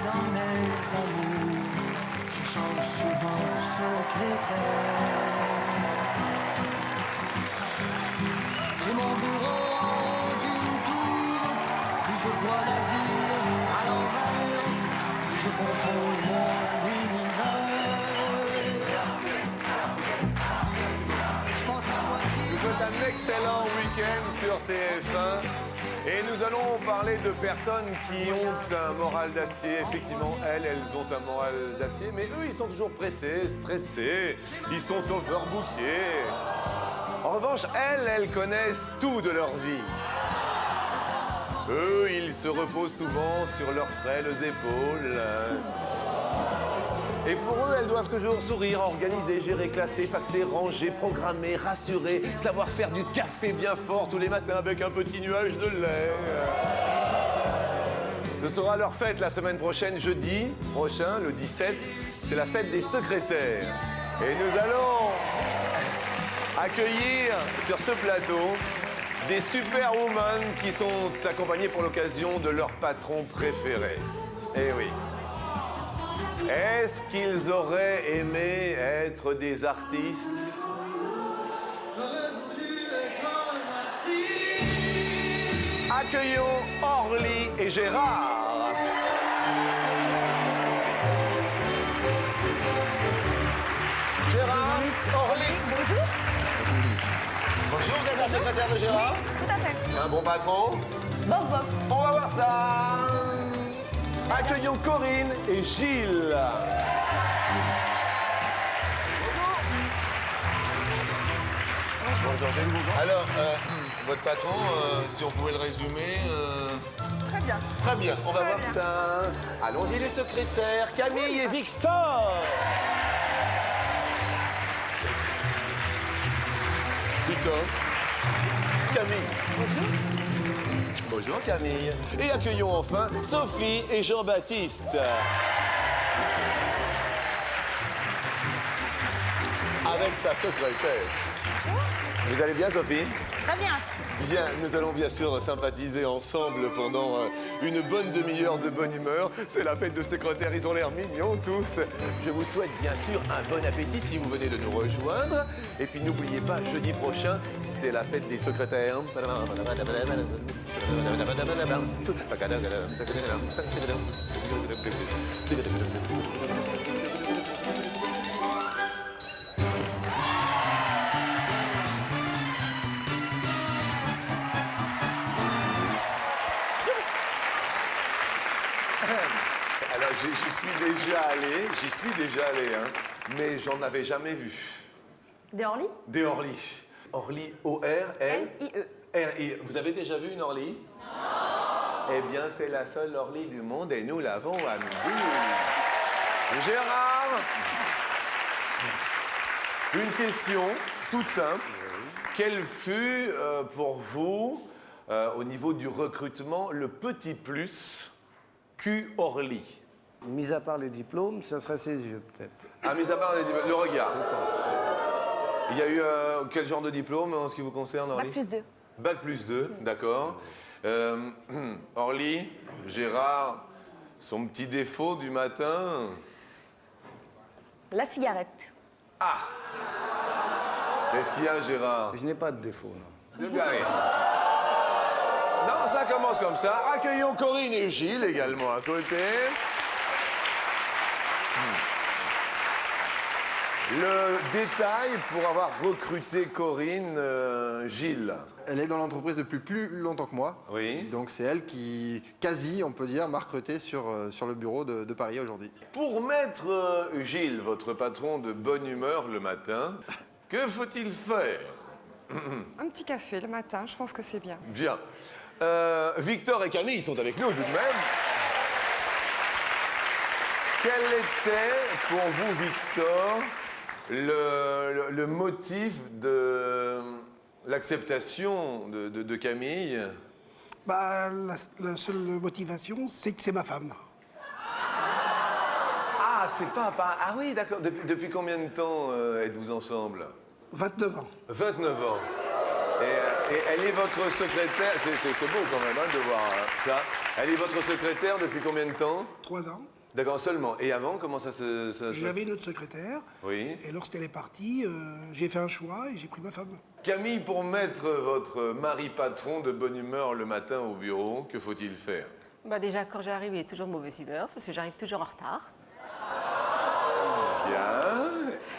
dans mes amours, je change souvent de secrétaire. J'ai mon bureau d'une tour, puis je vois la ville à l'envers, puis je contrôle mon univers. Je pense à moi si Je vous souhaite un excellent week-end sur TF1. Et nous allons parler de personnes qui ont un moral d'acier. Effectivement, elles ont un moral d'acier, mais eux, ils sont toujours pressés, stressés, ils sont overbookés. En revanche, elles connaissent tout de leur vie. Eux, ils se reposent souvent sur leurs frêles épaules. Et pour eux, elles doivent toujours sourire, organiser, gérer, classer, faxer, ranger, programmer, rassurer, savoir faire du café bien fort tous les matins avec un petit nuage de lait. Ce sera leur fête la semaine prochaine, jeudi prochain, le 17. C'est la fête des secrétaires. Et nous allons accueillir sur ce plateau des superwomen qui sont accompagnées pour l'occasion de leur patron préféré. Eh oui. Est-ce qu'ils auraient aimé être des artistes? Accueillons Orly et Gérard. Gérard, Orly. Bonjour. Bonjour, vous êtes la secrétaire de Gérard? Tout à fait. C'est un bon patron? Bof, bof. On va voir ça. Accueillons Corinne et Gilles. Bonjour Gilles. Alors, votre patron, si on pouvait le résumer... Très bien. Très bien, on va Très voir bien. ça. Allons-y les secrétaires, Camille et Victor. Victor. Camille. Bonjour. Bonjour Camille. Et accueillons enfin Sophie et Jean-Baptiste. Avec sa secrétaire. Vous allez bien Sophie? Très bien. Bien, nous allons bien sûr sympathiser ensemble pendant une bonne demi-heure de bonne humeur. C'est la fête de secrétaire, ils ont l'air mignons tous. Je vous souhaite bien sûr un bon appétit si vous venez de nous rejoindre. Et puis n'oubliez pas, jeudi prochain, c'est la fête des secrétaires. Alors j'y suis déjà allé, hein, mais j'en avais jamais vu. Des Orly? Des Orly. Orly, O-R-L. L-I-E. R-I. Vous avez déjà vu une Orly? Non. Eh bien, c'est la seule Orly du monde et nous l'avons à midi. Gérard, une question toute simple. Quel fut pour vous, au niveau du recrutement, le petit plus Q Orly? Mis à part les diplômes, ça serait ses yeux, peut-être. Ah, mis à part le regard. Il y a eu quel genre de diplôme en ce qui vous concerne, Orly? Bac plus 2. Bac plus 2, d'accord. Orly, Gérard, son petit défaut du matin. La cigarette. Ah! Qu'est-ce qu'il y a, Gérard? Je n'ai pas de défaut, non. De rien. Non, ça commence comme ça. Accueillons Corinne et Gilles également à côté. Le détail pour avoir recruté Corinne, Gilles. Elle est dans l'entreprise depuis plus longtemps que moi. Oui. Donc c'est elle qui, quasi, on peut dire, m'a recruté sur le bureau de Paris aujourd'hui. Pour mettre Gilles, votre patron, de bonne humeur le matin, que faut-il faire? Un petit café le matin, je pense que c'est bien. Bien. Victor et Camille sont avec nous tout de même. Quel était pour vous, Victor, le motif de l'acceptation de Camille? Bah, la seule motivation, c'est que c'est ma femme. Ah, c'est pas... Ah oui, d'accord. Depuis combien de temps êtes-vous ensemble? 29 ans. 29 ans. Et elle est votre secrétaire. C'est beau quand même de voir ça. Elle est votre secrétaire depuis combien de temps? 3 ans. D'accord, seulement. Et avant, comment ça se... J'avais une autre secrétaire. Oui. Et lorsqu'elle est partie, j'ai fait un choix et j'ai pris ma femme. Camille, pour mettre votre mari patron de bonne humeur le matin au bureau, que faut-il faire? Bah déjà, quand j'arrive, il est toujours de mauvaise humeur, parce que j'arrive toujours en retard. Bien.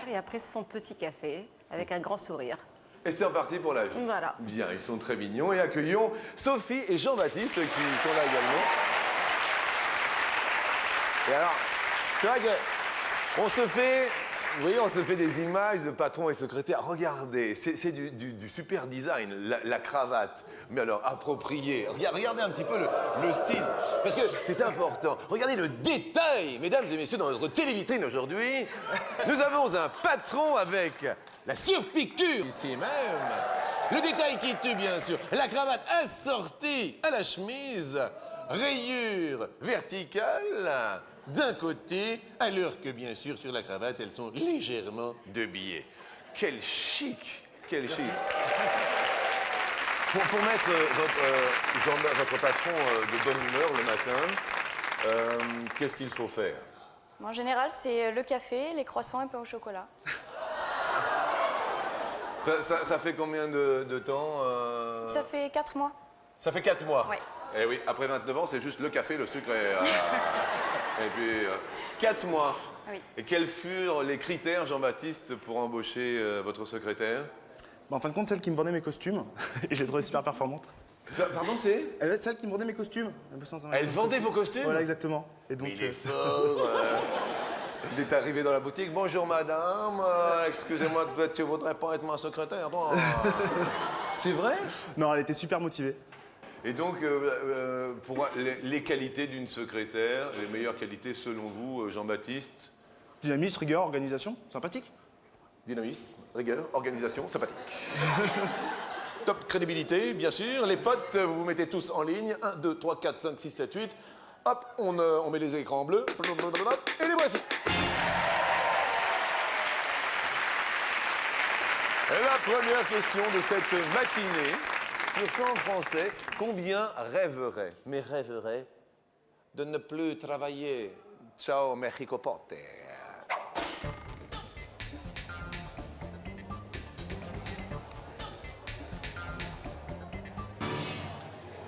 Et après, c'est son petit café, avec un grand sourire. Et c'est reparti pour la vie. Voilà. Bien, ils sont très mignons. Et accueillons Sophie et Jean-Baptiste qui sont là également. Et alors, c'est vrai qu'on se fait... Vous voyez, on se fait des images de patron et secrétaire. Regardez, c'est du super design, la cravate. Mais alors, appropriée. Regardez un petit peu le style. Parce que c'est important. Regardez le détail, mesdames et messieurs, dans notre télévitrine aujourd'hui. Nous avons un patron avec la surpiqûre ici même. Le détail qui tue, bien sûr. La cravate assortie à la chemise. Rayures verticales d'un côté, alors que bien sûr sur la cravate elles sont légèrement de billets. Quel chic, quel chic. Pour mettre votre patron de bonne humeur le matin, qu'est-ce qu'il faut faire? En général, c'est le café, les croissants et pain au chocolat. Ça fait combien de temps Ça fait 4 mois. Ça fait 4 mois. Ouais. Eh oui, après 29 ans, c'est juste le café, le sucre et puis 4 mois. Oui. Et quels furent les critères, Jean-Baptiste, pour embaucher votre secrétaire? En fin de compte, celle qui me vendait mes costumes, et j'ai trouvé super performante. Pardon, c'est? Elle va être celle qui me vendait mes costumes. Elle vendait vos costumes? Voilà, exactement. Et donc, Il est fort. Il est arrivé dans la boutique. Bonjour madame, excusez-moi, tu voudrais pas être ma secrétaire, toi? C'est vrai? Non, elle était super motivée. Et donc, pour les qualités d'une secrétaire, les meilleures qualités selon vous, Jean-Baptiste? Dynamisme, rigueur, organisation, sympathique. Dynamisme, rigueur, organisation, sympathique. Top crédibilité, bien sûr. Les potes, vous vous mettez tous en ligne. 1, 2, 3, 4, 5, 6, 7, 8. Hop, on met les écrans bleus. Et les voici. Et la première question de cette matinée, sur 100 Français, combien rêveraient, mais rêveraient, de ne plus travailler? Ciao, Mexico Pote.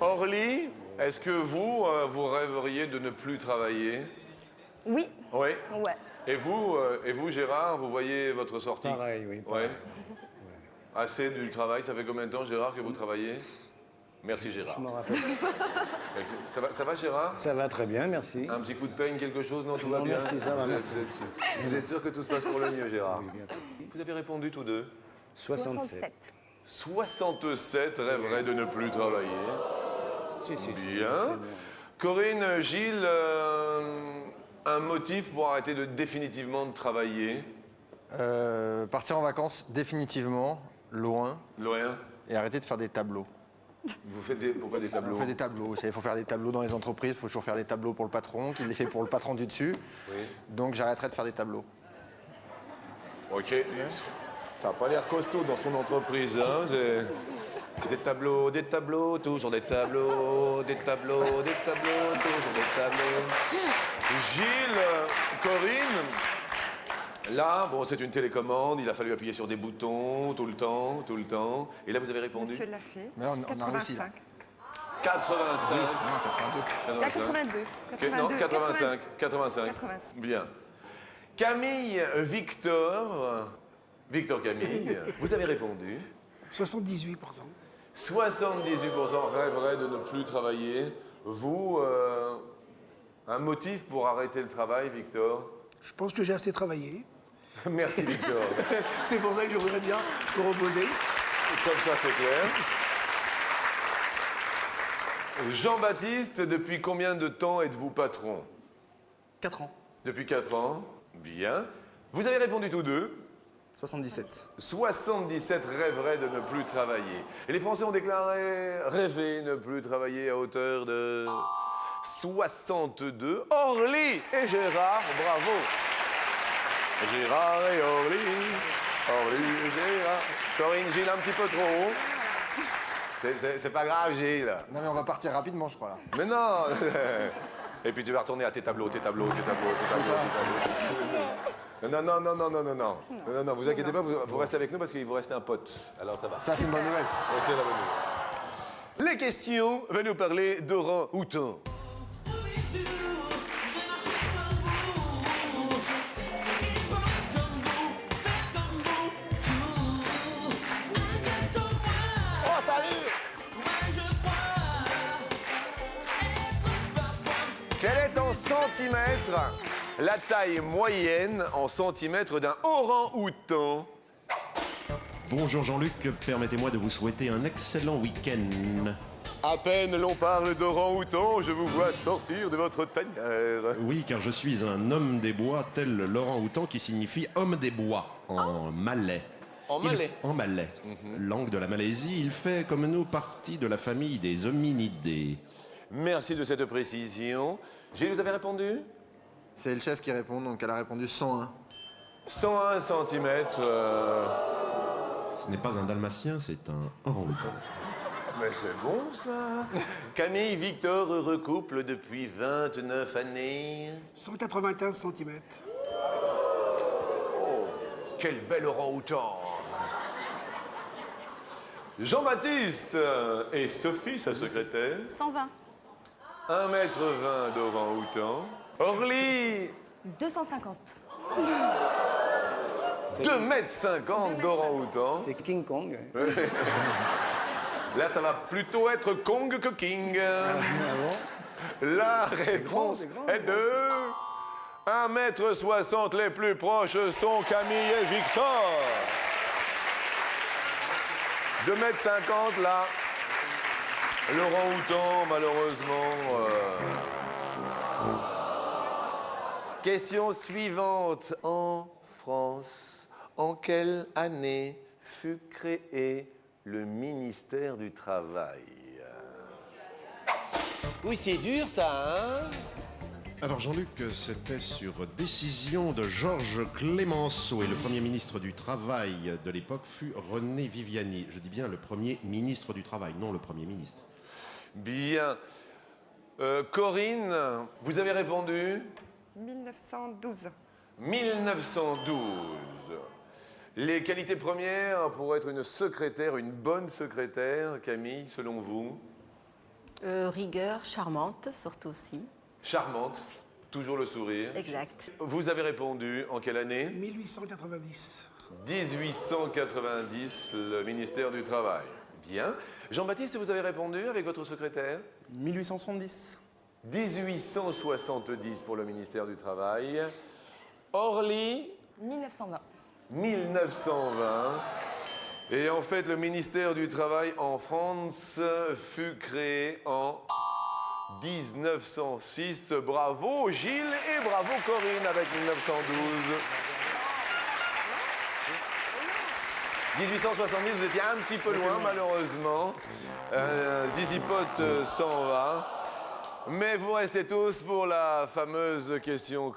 Orly, est-ce que vous, vous rêveriez de ne plus travailler? Oui. Oui. Ouais. Et vous, Gérard, vous voyez votre sortie? Pareil, oui. Ouais. Assez du travail. Ça fait combien de temps, Gérard, que vous travaillez? Merci, Gérard. Je me rappelle. Ça va, Gérard? Ça va très bien, merci. Un petit coup de peine, quelque chose? Non, tout va Non, bien? merci, ça va, Vous êtes- merci. Vous êtes sûr que tout se passe pour le mieux, Gérard? Vous avez répondu tous deux? 67. 67 rêveraient de ne plus travailler. Si, si, si, Bien. c'est bien. Corinne, Gilles, un motif pour arrêter définitivement de travailler? Partir en vacances définitivement, loin, Lorient, et arrêter de faire des tableaux. vous faites pourquoi des tableaux? On fait des tableaux, il faut faire des tableaux dans les entreprises, il faut toujours faire des tableaux pour le patron, qui les fait pour le patron du dessus. Oui. Donc j'arrêterai de faire des tableaux. Ok. Ça n'a pas l'air costaud dans son entreprise, hein? C'est des tableaux, toujours des tableaux, des tableaux, toujours des tableaux. Gilles, Corinne, là, bon, c'est une télécommande, il a fallu appuyer sur des boutons tout le temps. Et là, vous avez répondu? Monsieur l'a fait. Mais là, on a réussi, là. 85. 85. Non, 82. 82. Non, 85. 85. 85. Bien. Camille, Victor Camille, vous avez répondu. 78%. 78% rêveraient de ne plus travailler. Vous, un motif pour arrêter le travail, Victor? Je pense que j'ai assez travaillé. Merci, Victor. C'est pour ça que je voudrais bien me reposer. Comme ça, c'est clair. Jean-Baptiste, depuis combien de temps êtes-vous patron? 4 ans. Depuis 4 ans. Bien. Vous avez répondu tous deux. 77. 77 rêveraient de ne plus travailler. Et les Français ont déclaré rêver ne plus travailler à hauteur de 62. Orly et Gérard, bravo. Gérard et Orly et Gérard. Corinne, Gilles, un petit peu trop haut. C'est pas grave, Gilles. Non, mais on va partir rapidement, je crois, là. Mais non. Et puis tu vas retourner à tes tableaux. Non, non, vous inquiétez pas, vous restez avec nous parce qu'il vous reste un pote. Alors ça va. Ça, c'est une bonne nouvelle. Ouais, c'est la bonne nouvelle. Les questions vont nous parler d'orang-outan. Oh, salut! Quelle est en centimètres la taille moyenne en centimètres d'un orang-outan? Bonjour Jean-Luc, permettez-moi de vous souhaiter un excellent week-end. À peine l'on parle d'orang-outan, je vous vois sortir de votre tanière. Oui, car je suis un homme des bois, tel l'orang-outan qui signifie homme des bois en malais. En malais? En malais. Langue de la Malaisie, il fait comme nous partie de la famille des hominidés. Merci de cette précision. Gilles, vous avez répondu? C'est le chef qui répond, donc elle a répondu 101. 101 centimètres. Ce n'est pas un dalmatien, c'est un orang-outan. Mais c'est bon, ça. Camille, Victor, heureux couple depuis 29 années. 195 cm. Oh, quel bel orang-outan. Jean-Baptiste et Sophie, sa secrétaire. 120. 1m20 d'orang-outan. Orly, 250. 2m50 d'orang-outan. C'est King Kong. Là, ça va plutôt être Kong que King. La réponse est de 1m60. Les plus proches sont Camille et Victor. 2m50, là. L'orang-outan, malheureusement. Question suivante. En France, en quelle année fut créé le ministère du Travail? Oui, c'est dur, ça, hein? Alors Jean-Luc, c'était sur décision de Georges Clémenceau et le premier ministre du Travail de l'époque fut René Viviani. Je dis bien le premier ministre du Travail, non le premier ministre. Bien. Corinne, vous avez répondu? 1912. 1912. Les qualités premières pour être une secrétaire, une bonne secrétaire, Camille, selon vous? Rigueur, charmante, surtout aussi. Charmante, toujours le sourire. Exact. Vous avez répondu en quelle année? 1890. 1890, le ministère du Travail. Bien. Jean-Baptiste, vous avez répondu avec votre secrétaire? 1870. 1870 pour le ministère du Travail. Orly? 1920. 1920. Et en fait, le ministère du Travail en France fut créé en 1906. Bravo Gilles et bravo Corinne avec 1912. 1870, vous étiez un petit peu loin malheureusement. Zizipote s'en va. Mais vous restez tous pour la fameuse question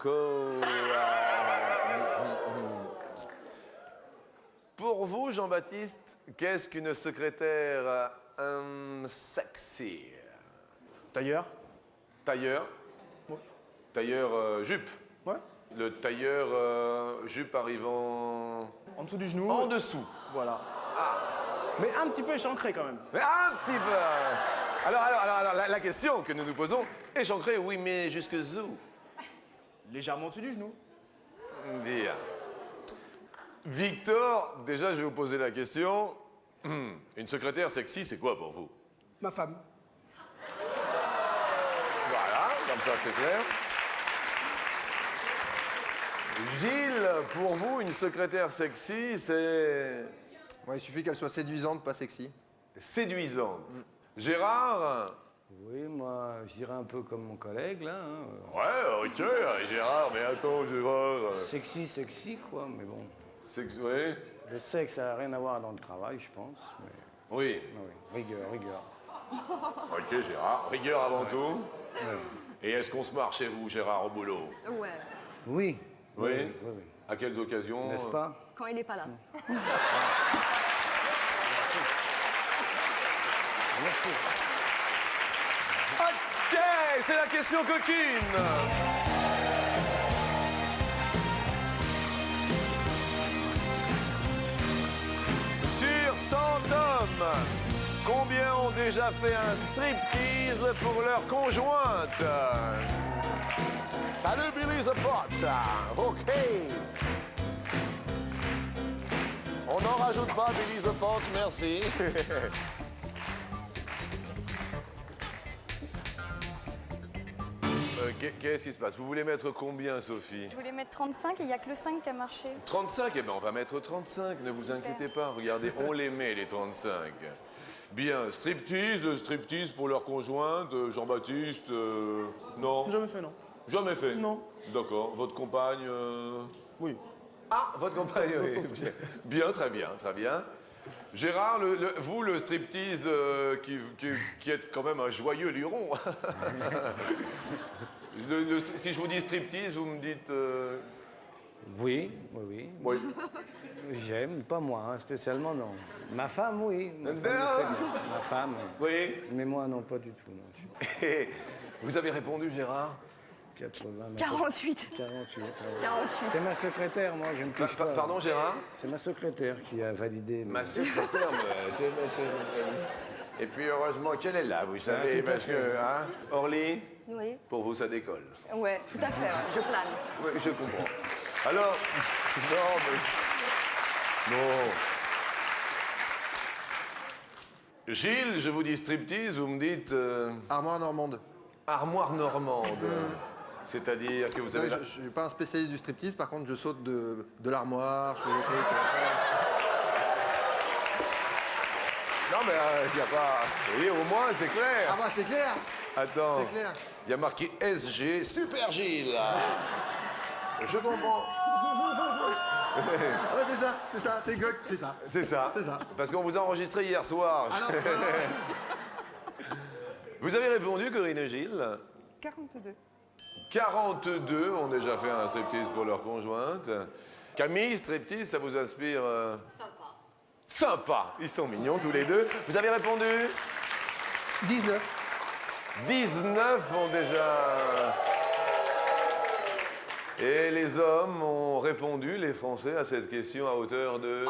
Pour vous, Jean-Baptiste, qu'est-ce qu'une secrétaire sexy? Tailleur. Tailleur? Ouais. Tailleur jupe? Ouais. Le tailleur jupe arrivant... En dessous du genou. En dessous. Voilà. Mais un petit peu échancré quand même. Mais un petit peu. Alors, la question que nous nous posons, échancré, oui, mais jusque où? Légèrement au-dessus du genou. Bien. Victor, déjà, je vais vous poser la question. Une secrétaire sexy, c'est quoi pour vous? Ma femme. Voilà, comme ça, c'est clair. Gilles, pour vous, une secrétaire sexy, c'est... Ouais, il suffit qu'elle soit séduisante, pas sexy. séduisante. Gérard? Oui, moi, je dirais un peu comme mon collègue, là. Hein. Ouais, ok, Gérard, mais attends, Gérard... Sexy, quoi, mais bon. Oui. Le sexe, ça n'a rien à voir dans le travail, je pense. Mais... Oui. Oui, rigueur. Ok, Gérard. Rigueur avant tout. Ouais. Et est-ce qu'on se marre chez vous, Gérard, au boulot? Ouais. Oui. Oui. À quelles occasions? N'est-ce pas? Quand il n'est pas là. Merci. Ok, c'est la question coquine. Sur 100 hommes, combien ont déjà fait un striptease pour leur conjointe? Salut Billy the Pot. Ok. On n'en rajoute pas, Billy the Pot, merci. Qu'est-ce qui se passe? Vous voulez mettre combien, Sophie? Je voulais mettre 35 et il n'y a que le 5 qui a marché. 35? Eh bien, on va mettre 35, ne vous inquiétez pas. Regardez, on les met, les 35. Bien, striptease pour leur conjointe, Jean-Baptiste, non? Jamais fait, non. Jamais fait? Non. D'accord. Votre compagne Oui. Ah, votre compagne, oui. Bien, très bien, très bien. Gérard, vous, le striptease qui êtes quand même un joyeux luron. Si je vous dis striptease, vous me dites... Oui. Oui. J'aime, pas moi, hein, spécialement, non. Ma femme, oui. Ma femme, le fait bien. Ma femme, Oui. mais moi, non, pas du tout. Non. Et vous avez répondu, Gérard? 80, 48. 48. 48. C'est ma secrétaire, moi, je ne touche pas. Pardon, Gérard? C'est ma secrétaire qui a validé. Ma secrétaire, et puis heureusement qu'elle est là, vous savez, tout à parce fait. que, hein, Orly, Oui. pour vous, ça décolle. Ouais, tout à fait. Ouais. Je plane. Oui, je comprends. Alors, non, mais... Non. Gilles, je vous dis striptease, vous me dites... Armoire normande. Armoire normande. C'est-à-dire que vous avez... Je ne suis pas un spécialiste du striptease, par contre, je saute de l'armoire, je fais des trucs. Non, mais il n'y a pas... Vous voyez, au moins, c'est clair. Ah bah, c'est clair. Attends. C'est clair. Il y a marqué SG, Super Gilles. Je comprends. Ah ouais, c'est ça, c'est Gok, c'est ça. C'est ça. C'est ça. Parce qu'on vous a enregistré hier soir. Ah non, Vous avez répondu, Corinne et Gilles? 42. 42 ont déjà fait un striptease pour leur conjointe. Camille, striptease, ça vous inspire Sympa. Sympa. Ils sont mignons tous les deux. Vous avez répondu? 19. 19 ont déjà... Et les hommes ont répondu, les Français, à cette question à hauteur de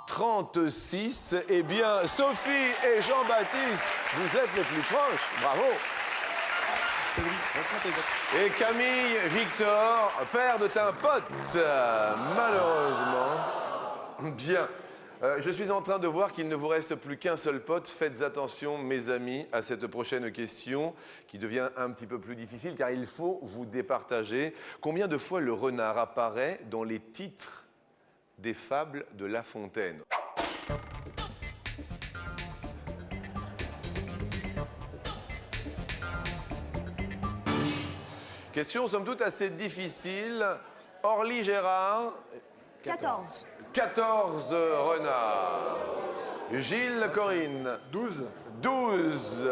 36. Eh bien, Sophie et Jean-Baptiste, vous êtes les plus proches. Bravo. Et Camille, Victor, perdent un pote, malheureusement. Bien. Je suis en train de voir qu'il ne vous reste plus qu'un seul pote. Faites attention, mes amis, à cette prochaine question qui devient un petit peu plus difficile car il faut vous départager. Combien de fois le renard apparaît dans les titres des fables de La Fontaine? Question somme toute assez difficile. Orly Gérard. 14. 14 renards. Gilles Corinne. 12. 12.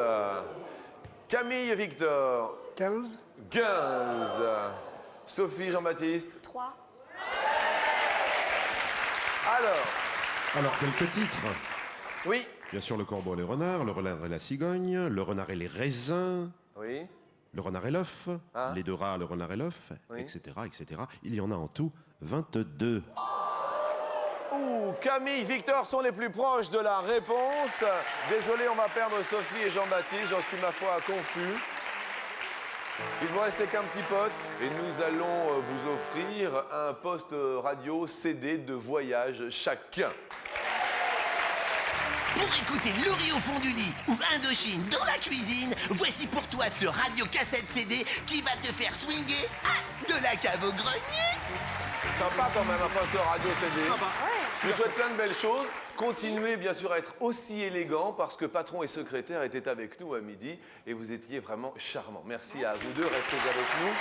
Camille Victor. 15. 15. Sophie Jean-Baptiste. 3. Alors, quelques titres. oui. Bien sûr, le corbeau et le renard et la cigogne, le renard et les raisins, Oui. le renard et l'œuf, Ah. les deux rats, le renard et l'œuf, Oui. etc., etc. Il y en a en tout 22. Ouh, Camille, Victor sont les plus proches de la réponse. Désolé, on va perdre Sophie et Jean-Baptiste. J'en suis ma foi confus. Il vous restait qu'un petit pote et nous allons vous offrir un poste radio CD de voyage chacun. Pour écouter Laurie au fond du lit ou Indochine dans la cuisine, voici pour toi ce radio-cassette CD qui va te faire swinguer de la cave au grenier. Sympa quand même un poste radio CD. Je vous souhaite plein de belles choses. Continuez bien sûr à être aussi élégant parce que patron et secrétaire étaient avec nous à midi et vous étiez vraiment charmants. Merci à vous deux, restez avec nous.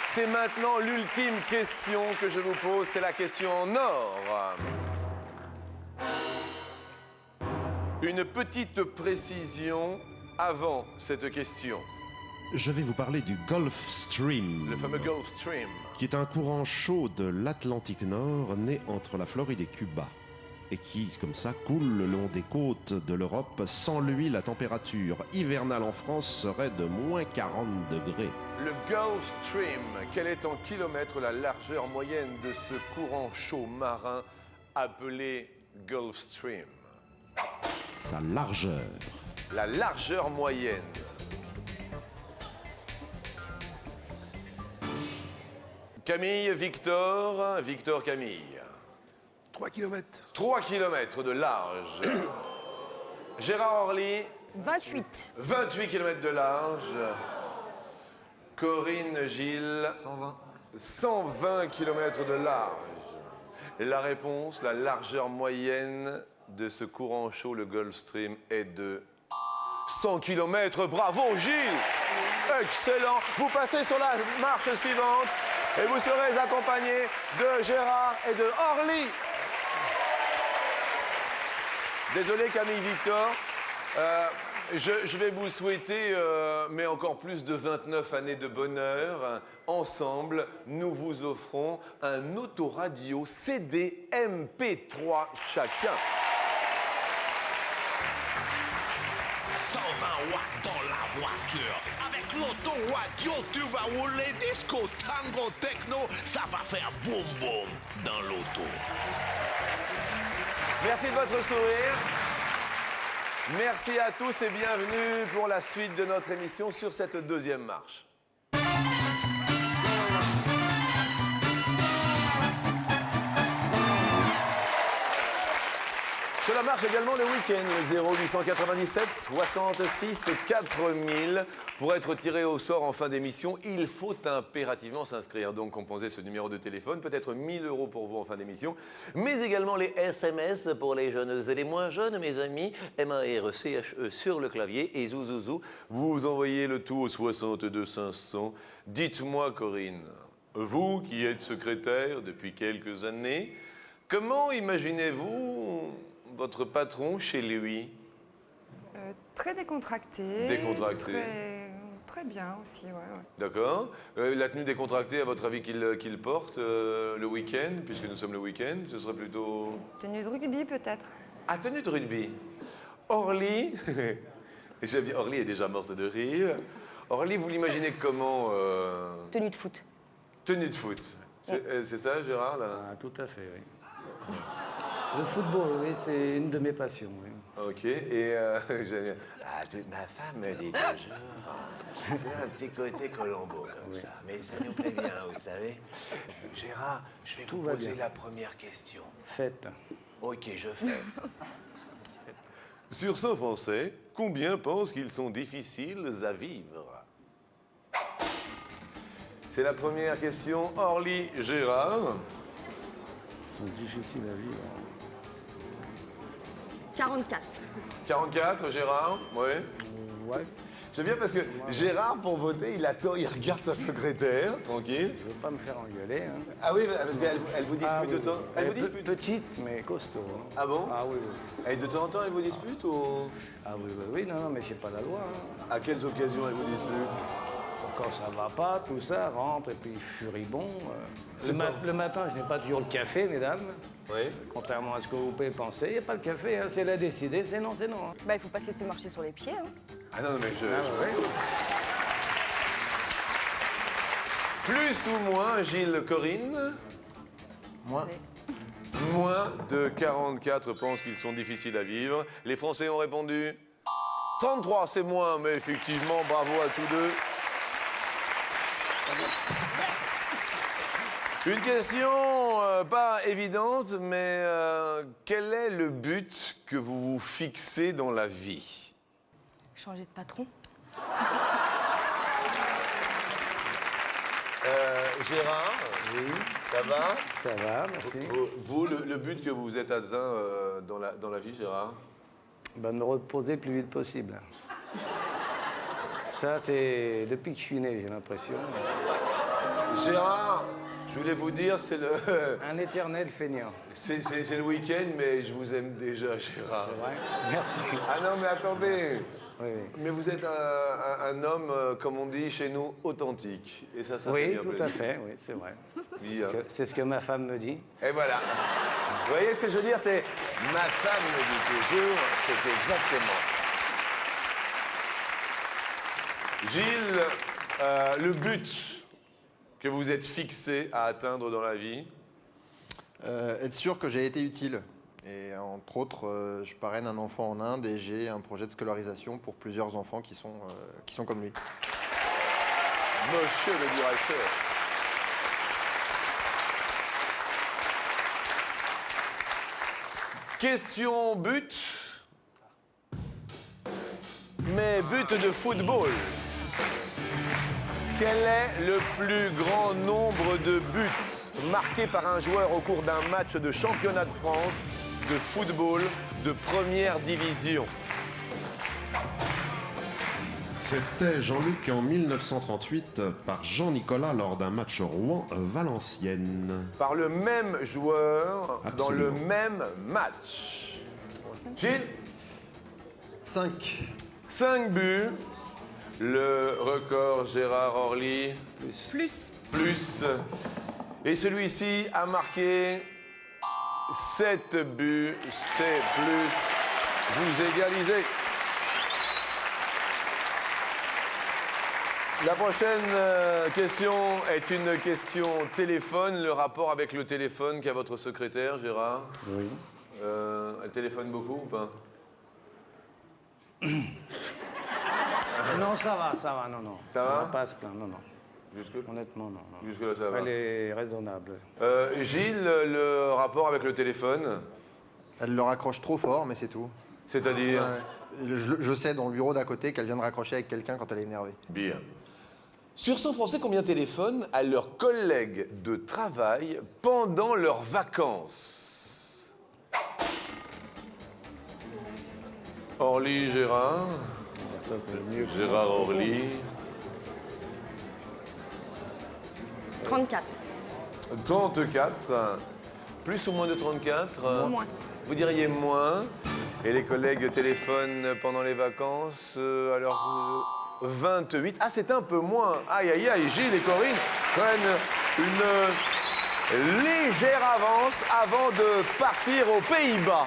C'est maintenant l'ultime question que je vous pose, c'est la question en or. Une petite précision avant cette question. Je vais vous parler du Gulf Stream, Le fameux Gulf Stream. qui est un courant chaud de l'Atlantique Nord né entre la Floride et Cuba. et qui, comme ça, coule le long des côtes de l'Europe. Sans lui, la température hivernale en France serait de moins 40 degrés. Le Gulf Stream, quelle est en kilomètres la largeur moyenne de ce courant chaud marin appelé Gulf Stream? Sa largeur. La largeur moyenne. Camille, Victor, Camille. 3 km. 3 km de large. Gérard Orly, 28. 28 km de large. Corinne Gilles, 120. 120 km de large. La réponse, la largeur moyenne de ce courant chaud, le Gulf Stream, est de 100 km. Bravo Gilles! Excellent. Vous passez sur la marche suivante et vous serez accompagné de Gérard et de Orly. Désolé Camille Victor. Je vais vous souhaiter, mais encore plus de 29 années de bonheur. Ensemble, nous vous offrons un autoradio CD MP3 chacun. 120 watts dans la voiture. Avec l'autoradio, tu vas rouler disco, tango, techno. Ça va faire boum boum dans l'auto. Merci de votre sourire. Merci à tous et bienvenue pour la suite de notre émission sur cette deuxième marche. Cela marche également le week-end, 0897 66 4000. Pour être tiré au sort en fin d'émission, il faut impérativement s'inscrire. Donc composez ce numéro de téléphone, peut-être 1 000 € pour vous en fin d'émission, mais également les SMS pour les jeunes et les moins jeunes, mes amis. MARCHE sur le clavier et zouzouzou. Vous envoyez le tout au 62 500. Dites-moi, Corinne, vous qui êtes secrétaire depuis quelques années, comment imaginez-vous votre patron chez lui? Très décontracté. Décontracté. Très bien aussi, ouais. D'accord. La tenue décontractée, à votre avis, qu'il porte le week-end, puisque nous sommes le week-end, ce serait plutôt... Tenue de rugby peut-être. Ah, tenue de rugby. Orly, Orly est déjà morte de rire. Orly, vous l'imaginez comment Tenue de foot. Tenue de foot. C'est ça, Gérard là? Ah, tout à fait, oui. Le football, oui, c'est une de mes passions, oui. Ok, et ma femme dit toujours, c'est un petit côté Colombo comme ça, mais ça nous plaît bien, vous savez. Gérard, je vais vous poser la première question. Faites. Ok, je fais. Sur 100 Français, combien pensent qu'ils sont difficiles à vivre? C'est la première question. Orly, Gérard. Ils sont difficiles à vivre. 44. 44, Gérard? Oui. Ouais. J'aime bien parce que Gérard, pour voter, il attend, il regarde sa secrétaire, tranquille. Je veux pas me faire engueuler. Hein. Ah oui, parce qu'elle vous dispute de temps. Elle vous dispute? Petite, mais costaud. Hein. Ah bon? Ah oui, oui. Et de temps en temps, elle vous dispute ou? Ah oui, oui, oui, non, mais c'est pas la loi. Hein. À quelles occasions elle vous dispute? Quand ça va pas, tout ça, rentre et puis furibond. Le matin, je n'ai pas toujours le café, mesdames. Oui. Contrairement à ce que vous pouvez penser, il n'y a pas le café, hein. C'est elle a décidé, c'est non, c'est non. Hein. Bah, il faut pas se laisser marcher sur les pieds. Hein. Ah non, mais Ouais. Plus ou moins, Gilles, Corinne? Moi. Moins de 44 pensent qu'ils sont difficiles à vivre. Les Français ont répondu 33, c'est moins, mais effectivement, bravo à tous deux. Une question pas évidente, mais quel est le but que vous vous fixez dans la vie? Changer de patron. Gérard, Oui, ça va? ça va, merci. Vous, le but que vous vous êtes atteint dans la vie, Gérard? Ben, me reposer le plus vite possible. Ça, c'est depuis que je suis né, j'ai l'impression. Gérard, je voulais vous dire, c'est le... Un éternel feignant. C'est le week-end, mais je vous aime déjà, Gérard. C'est vrai? Merci. Ah non, mais attendez, Oui, Mais vous êtes un homme, comme on dit chez nous, authentique. Et ça fait oui bien tout plaisir. à fait, oui, c'est vrai. Bien. C'est ce que ma femme me dit. Et voilà. Vous voyez ce que je veux dire? C'est ma femme me dit toujours, c'est exactement ça. Gilles, le but que vous êtes fixé à atteindre dans la vie? Être sûr que j'ai été utile. Et entre autres, je parraine un enfant en Inde et j'ai un projet de scolarisation pour plusieurs enfants qui sont comme lui. Monsieur le directeur. Question but. Mais but de football. Quel est le plus grand nombre de buts marqués par un joueur au cours d'un match de championnat de France de football de première division? C'était Jean-Luc en 1938 par Jean-Nicolas lors d'un match Rouen-Valenciennes. Par le même joueur dans le Absolument. même match. Gilles? 5. 5 buts. Le record Gérard Orly. Plus. Et celui-ci a marqué 7 buts. C'est plus. Vous égalisez. La prochaine question est une question téléphone. Le rapport avec le téléphone qu'a votre secrétaire, Gérard? Oui. Elle téléphone beaucoup ou pas? Non, ça va, non. Ça va? On va pas à se plaindre, non. Jusque, Honnêtement, non. jusque-là, ça va. Elle est raisonnable. Gilles, le rapport avec le téléphone, Elle le raccroche trop fort, mais c'est tout. c'est-à-dire? Ouais. Je sais dans le bureau d'à côté qu'elle vient de raccrocher avec quelqu'un quand elle est énervée. Bien. Sur 100 Français, combien téléphonent à leurs collègues de travail pendant leurs vacances? Orly, Gérard. Ça fait mieux. Gérard Orly. 34. 34. Plus ou moins de 34? Moins. Vous diriez moins. Et les collègues téléphonent pendant les vacances, alors 28. Ah, c'est un peu moins. Aïe, aïe, aïe. Gilles et Corinne prennent une légère avance avant de partir aux Pays-Bas.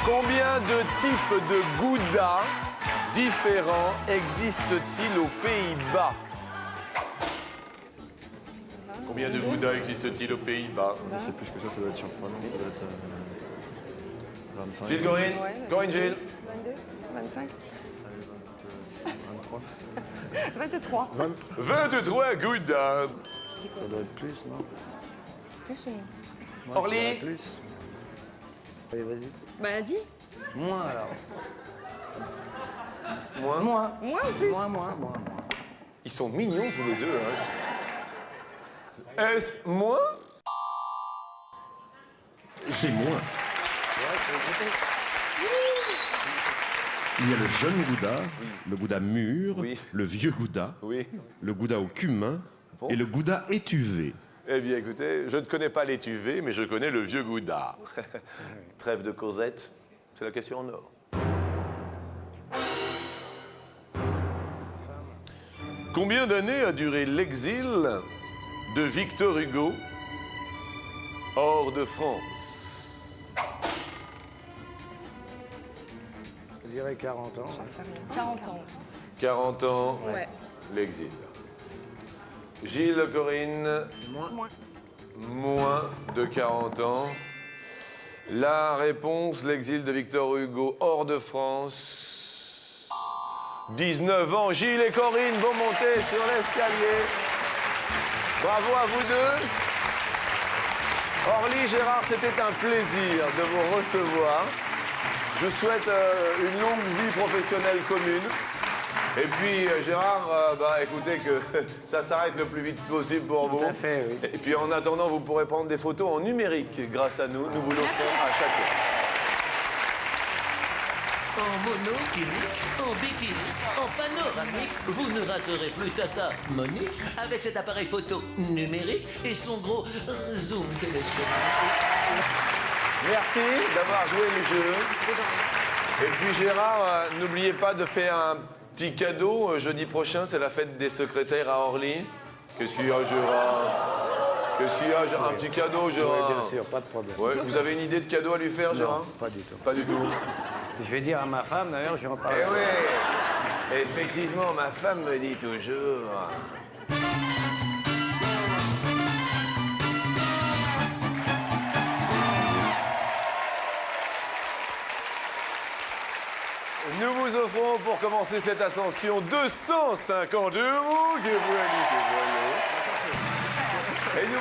Combien de types de goudas différents existent-ils aux Pays-Bas? Combien de goudas existent-il aux Pays-Bas? C'est plus que ça doit être surprenant. Ça doit être 25. Gilles, Corinne? Corinne, Gilles? 22, 25, 23. 23. 23 goudas. Ça doit être plus, non? Plus ou moins? Moi, Orly? je dirais plus. Allez, vas-y. Bah, dis. Moins, alors. Moins? Moins. Moins ou plus? Moins. Ils sont mignons tous les deux. Hein. Est-ce moins? C'est moins. Il y a le jeune gouda, le gouda mûr, Oui. le vieux gouda, Oui. le gouda au cumin Bon. et le gouda étuvé. Eh bien, écoutez, je ne connais pas l'étuvé, mais je connais le vieux gouda. Trêve de Cosette, c'est la question en or. Combien d'années a duré l'exil de Victor Hugo hors de France? Je dirais 40 ans. 40 ans. 40 ans, Ouais. l'exil. Gilles, Corinne? Moins de 40 ans. La réponse, l'exil de Victor Hugo hors de France. 19 ans. Gilles et Corinne vont monter sur l'escalier. Bravo à vous deux. Orly, Gérard, c'était un plaisir de vous recevoir. Je souhaite une longue vie professionnelle commune. Et puis, Gérard, écoutez, que ça s'arrête le plus vite possible pour vous. Tout à fait, oui. Et puis, en attendant, vous pourrez prendre des photos en numérique grâce à nous. Nous vous l'offrons à chaque fois. En monoclinique, en bikini, en panoramique, vous ne raterez plus Tata Monique avec cet appareil photo numérique et son gros zoom télescopique. Merci d'avoir joué le jeu. Et puis Gérard, n'oubliez pas de faire un petit cadeau. Jeudi prochain, c'est la fête des secrétaires à Orly. Qu'est-ce qu'il y a, Gérard? Qu'est-ce qu'il y a? Un petit cadeau, Gérard? Oui, bien sûr, pas de problème. Ouais, vous avez une idée de cadeau à lui faire, Gérard? Non, pas du tout. Pas du tout. Je vais dire à ma femme, d'ailleurs, je vais en parler. Eh oui, effectivement, ma femme me dit toujours. Nous vous offrons pour commencer cette ascension 250 € que et nous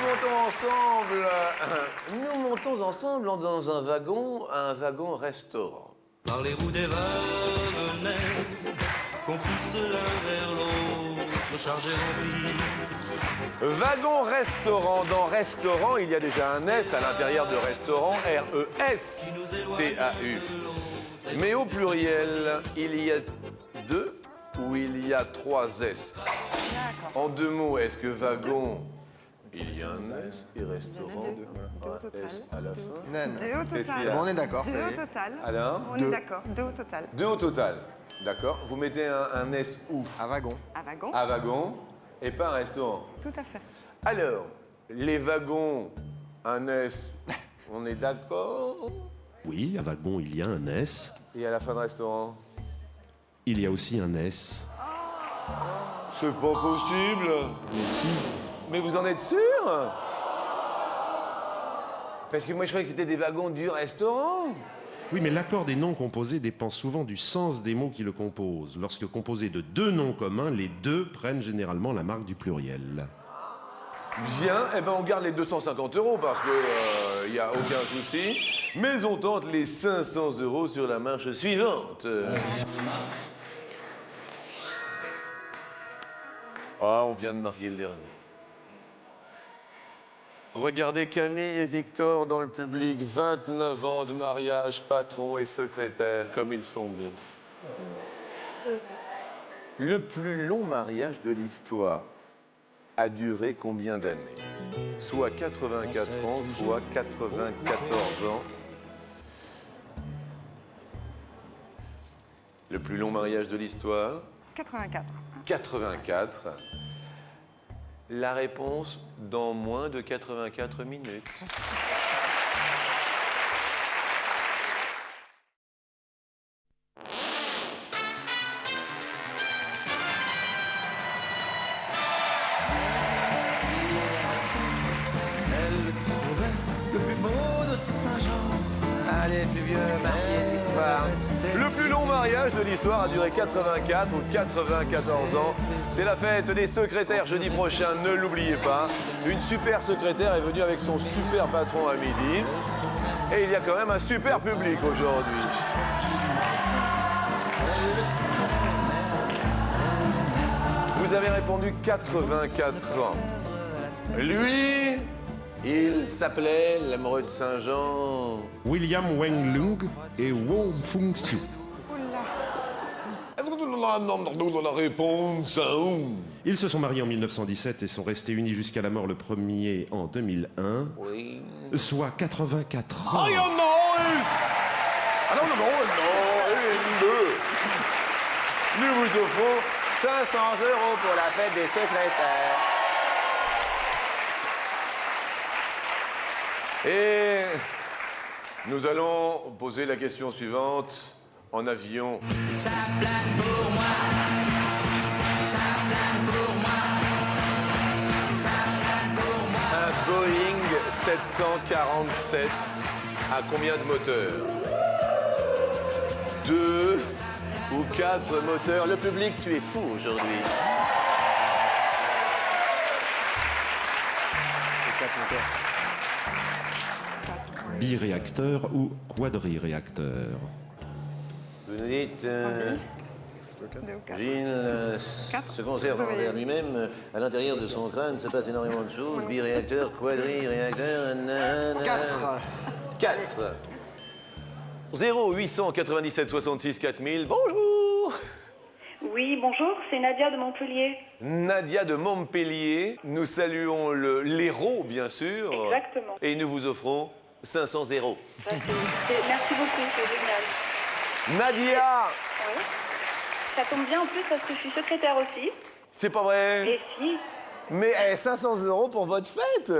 montons ensemble dans un wagon restaurant. Par les roues des wagonnets, qu'on pousse l'un vers l'autre, chargé rempli. Wagon restaurant. Dans restaurant, il y a déjà un S à l'intérieur de restaurant, R-E-S-T-A-U. Mais au pluriel, il y a 2 ou il y a 3 S. En 2 mots, est-ce que wagon, il y a un S et restaurant, un S à la fin? 2 au total. C'est bon, on est d'accord. 2 au total. Alors On est d'accord. 2 au total. 2 au total. D'accord. Vous mettez un S où? À wagon. À wagon. À wagon et pas un restaurant. Tout à fait. Alors, les wagons, un S, on est d'accord? Oui, à wagon, il y a un S. Et à la fin de restaurant? Il y a aussi un S. C'est pas possible. Mais si. Mais vous en êtes sûr? Parce que moi, je croyais que c'était des wagons du restaurant. Oui, mais l'accord des noms composés dépend souvent du sens des mots qui le composent. Lorsque composé de 2 noms communs, les 2 prennent généralement la marque du pluriel. Bien, eh ben on garde les 250 € parce que y a aucun souci. Mais on tente les 500 € sur la marche suivante. Ah, on vient de marquer le dernier. Regardez Camille et Victor dans le public, 29 ans de mariage, patron et secrétaire, comme ils sont beaux. Le plus long mariage de l'histoire a duré combien d'années? Soit 84 ans, soit 94 ans. Le plus long mariage de l'histoire? 84. 84. La réponse dans moins de 84 minutes. Elle trouvait le plus beau de Saint-Jean. Allez, plus vieux marié de l'histoire. Le plus long mariage de l'histoire a duré 84 ou 94 ans. C'est la fête des secrétaires jeudi prochain, ne l'oubliez pas. Une super secrétaire est venue avec son super patron à midi. Et il y a quand même un super public aujourd'hui. Vous avez répondu 84 ans. Lui, il s'appelait l'amoureux de Saint-Jean. William Weng Lung et Wong Fung Siu. La réponse. Ils se sont mariés en 1917 et sont restés unis jusqu'à la mort le premier en 2001, Oui. soit 84 ans. Ah non, nous vous offrons 500 € pour la fête des secrétaires. Et nous allons poser la question suivante en avion. Ça plane pour moi. Ça plane pour moi. Ça plane pour moi. Un Boeing 747 a combien de moteurs? 2 ou 4 moteurs. Le public, tu es fou aujourd'hui. Biréacteur ou quadriréacteur. Vous nous dites, 2 ou 4. Gilles se conserve envers lui-même. À l'intérieur de son crâne se passe énormément de choses. Biréacteur, quadriréacteur... 4. 4. 0897 66 4000. Bonjour. Oui, bonjour, c'est Nadia de Montpellier. Nadia de Montpellier. Nous saluons l'héros, bien sûr. Exactement. Et nous vous offrons 500 €. Merci beaucoup, c'est génial. Nadia. Oui. Ça tombe bien en plus parce que je suis secrétaire aussi. C'est pas vrai? Et si. Mais 500 € pour votre fête.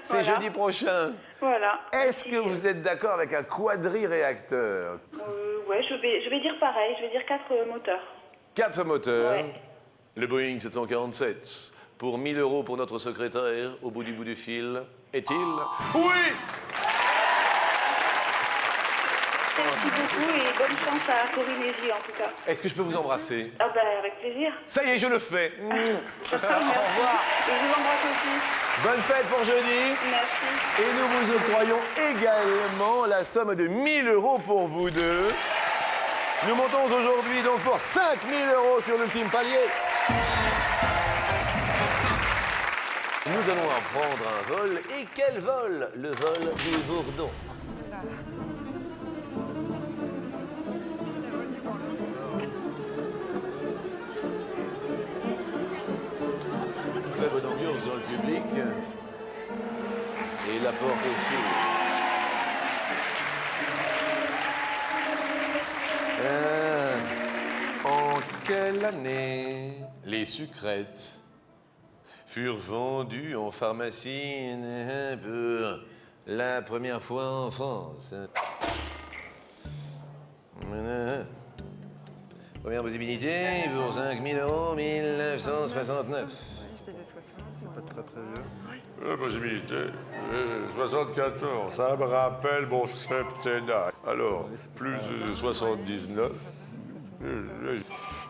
C'est Voilà. jeudi prochain. Voilà. Est-ce que vous êtes d'accord avec un quadri-réacteur? Ouais, je vais dire pareil, je vais dire 4 moteurs. 4 moteurs. Ouais. Le Boeing 747. Pour 1 000 € pour notre secrétaire, au bout du fil. Est-il? Oui! Merci beaucoup et bonne chance à Corinne en tout cas. Est-ce que je peux vous embrasser? Ah bah avec plaisir. Ça y est, je le fais. Au revoir. Et je vous embrasse aussi. Bonne fête pour jeudi. Merci. Et nous vous octroyons également la somme de 1 000 € pour vous deux. Nous montons aujourd'hui donc pour 5 000 € sur l'ultime palier. Nous allons apprendre un vol. Et quel vol? Le vol du bourdon. Très bonne ambiance dans le public. Et la porte s'ouvre. En quelle année les sucrètes furent vendues en pharmacie pour la première fois en France? Première possibilité pour 5 000 €, 1969. Je disais 60. C'est pas très très vieux. La possibilité, 74, ça me rappelle mon septennat. Alors, plus de 79.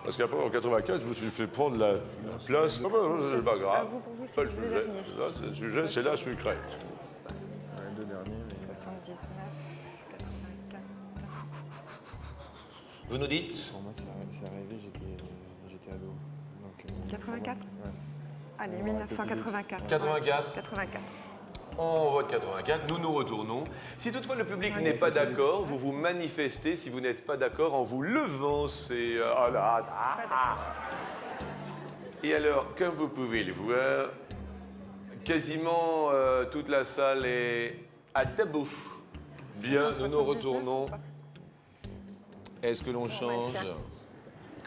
Parce qu'après, en 95, je me suis fait prendre la place. Ah ben, c'est pas grave. Pour vous, Pas le sujet. Là, c'est le sujet, c'est la sucrète. Les deux derniers. 79, 84. Vous nous dites? Pour moi, c'est arrivé, j'étais ado. Donc, 84. Ouais. Allez, 1984. 84. 84. On vote 84, nous nous retournons. Si toutefois le public n'est pas d'accord, vous vous manifestez si vous n'êtes pas d'accord en vous levant. C'est... Et alors, comme vous pouvez le voir, quasiment toute la salle est à debout. Bien, nous nous retournons. Est-ce que l'on change?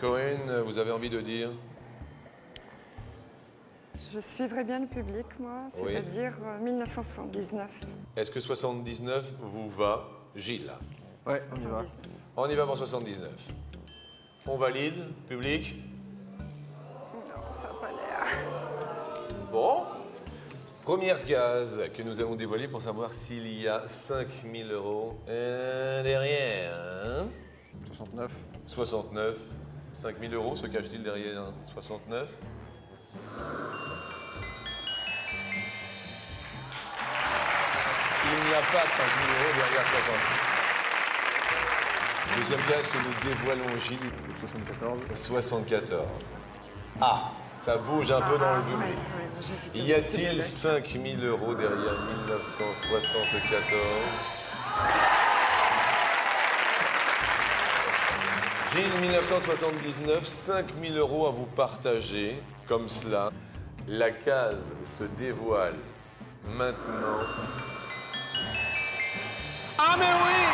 Corinne, vous avez envie de dire? Je suivrai bien le public, moi, Oui. c'est-à-dire 1979. Est-ce que 79 vous va, Gilles? Ouais, on y va. On y va pour 79. On valide, public? Non, ça n'a pas l'air. Bon. Première case que nous allons dévoiler pour savoir s'il y a 5 000 € derrière. Hein? 69. 69. 5 000 € se cache-t-il derrière 69? Il n'y a pas 5 000 € derrière 60. Deuxième case que nous dévoilons, Gilles. 74. 74. Ah, ça bouge un peu dans le public. Y a-t-il 5 000 € derrière 1974? Gilles, 1979, 5 000 € à vous partager, comme cela. La case se dévoile maintenant. Ah mais oui!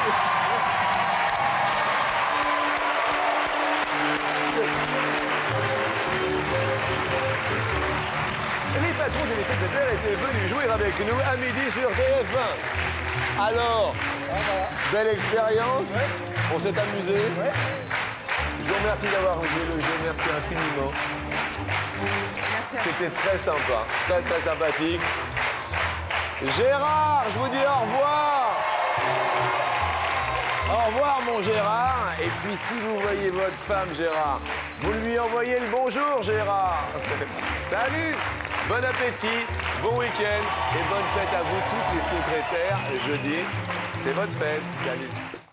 Les patrons et les secrétaires étaient venus jouer avec nous à midi sur TF1. Alors, belle expérience, on s'est amusé. Je vous remercie d'avoir joué le jeu, merci infiniment. C'était très sympa, très très sympathique. Gérard, je vous dis au revoir. Au revoir mon Gérard. Et puis si vous voyez votre femme Gérard, vous lui envoyez le bonjour Gérard. Salut, bon appétit, bon week-end et bonne fête à vous toutes les secrétaires. Jeudi, c'est votre fête. Salut.